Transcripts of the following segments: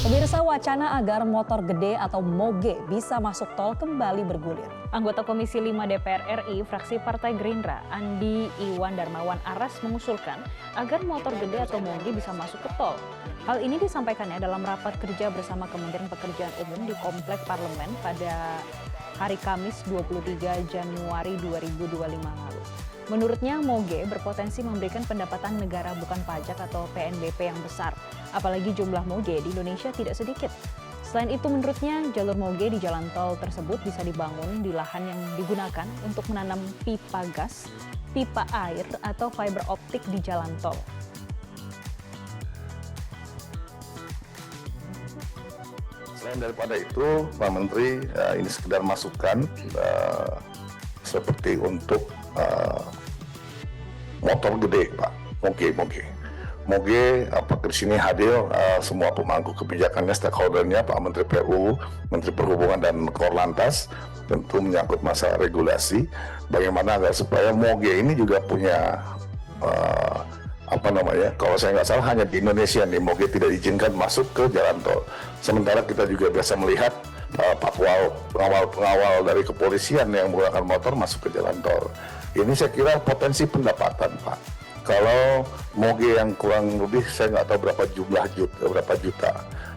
Pemirsa, wacana agar motor gede atau moge bisa masuk tol kembali bergulir. Anggota Komisi 5 DPR RI, fraksi Partai Gerindra, Andi Iwan Darmawan Aras mengusulkan agar motor gede atau moge bisa masuk ke tol. Hal ini disampaikannya dalam rapat kerja bersama Kementerian Pekerjaan Umum di Komplek Parlemen pada hari Kamis 23 Januari 2025 lalu. Menurutnya, moge berpotensi memberikan pendapatan negara bukan pajak atau PNBP yang besar. Apalagi jumlah moge di Indonesia tidak sedikit. Selain itu, menurutnya jalur moge di jalan tol tersebut bisa dibangun di lahan yang digunakan untuk menanam pipa gas, pipa air, atau fiber optik di jalan tol. Selain daripada itu, Pak Menteri, ini sekedar masukan seperti untuk motor gede, Pak, moge apakah di sini hadir semua pemangku kebijakannya, stakeholdernya, Pak Menteri PU, Menteri Perhubungan dan Korlantas, tentu menyangkut masalah regulasi, bagaimana agar supaya moge ini juga punya kalau saya nggak salah hanya di Indonesia nih moge tidak diizinkan masuk ke jalan tol. Sementara kita juga biasa melihat pengawal dari kepolisian yang menggunakan motor masuk ke jalan tol. Ini saya kira potensi pendapatan, Pak. Kalau moge yang kurang lebih saya nggak tahu berapa juta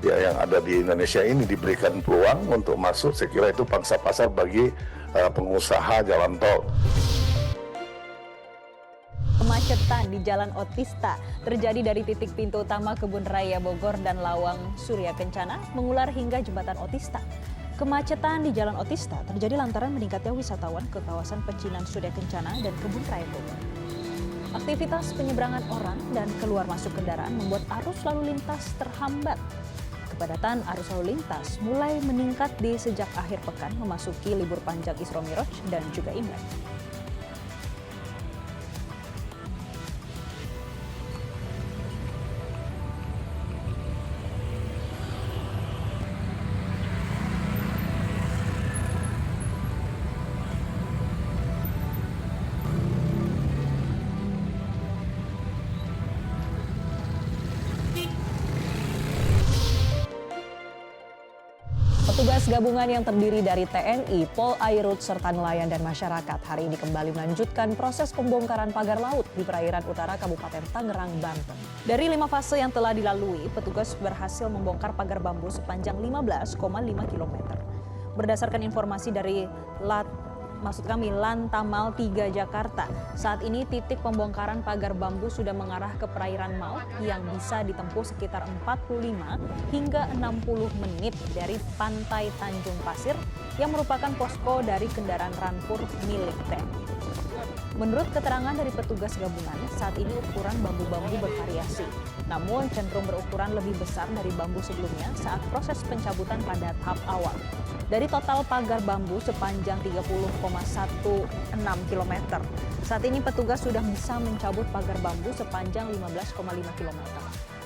ya yang ada di Indonesia ini diberikan peluang untuk masuk, saya kira itu pangsa pasar bagi pengusaha jalan tol. Kemacetan di Jalan Otista terjadi dari titik pintu utama Kebun Raya Bogor dan Lawang Surya Kencana mengular hingga Jembatan Otista. Kemacetan di Jalan Otista terjadi lantaran meningkatnya wisatawan ke kawasan pecinan Surya Kencana dan Kebun Raya Bogor. Aktivitas penyeberangan orang dan keluar masuk kendaraan membuat arus lalu lintas terhambat. Kepadatan arus lalu lintas mulai meningkat di sejak akhir pekan memasuki libur panjang Isra Miraj dan juga Imlek. Petugas gabungan yang terdiri dari TNI, Polairut, serta nelayan dan masyarakat hari ini kembali melanjutkan proses pembongkaran pagar laut di perairan utara Kabupaten Tangerang, Banten. Dari 5 fase yang telah dilalui, petugas berhasil membongkar pagar bambu sepanjang 15,5 km. Berdasarkan informasi dari Lantamal 3 Jakarta, saat ini titik pembongkaran pagar bambu sudah mengarah ke perairan Maut yang bisa ditempuh sekitar 45 hingga 60 menit dari pantai Tanjung Pasir yang merupakan posko dari kendaraan rampur milik TNI. Menurut keterangan dari petugas gabungan, saat ini ukuran bambu-bambu bervariasi, namun cenderung berukuran lebih besar dari bambu sebelumnya saat proses pencabutan pada tahap awal. Dari total pagar bambu sepanjang 30,16 km, saat ini petugas sudah bisa mencabut pagar bambu sepanjang 15,5 km.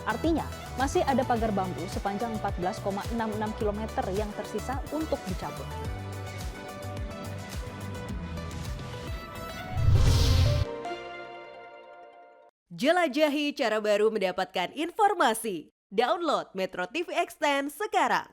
Artinya, masih ada pagar bambu sepanjang 14,66 km yang tersisa untuk dicabut. Jelajahi cara baru mendapatkan informasi. Download Metro TV Extend sekarang.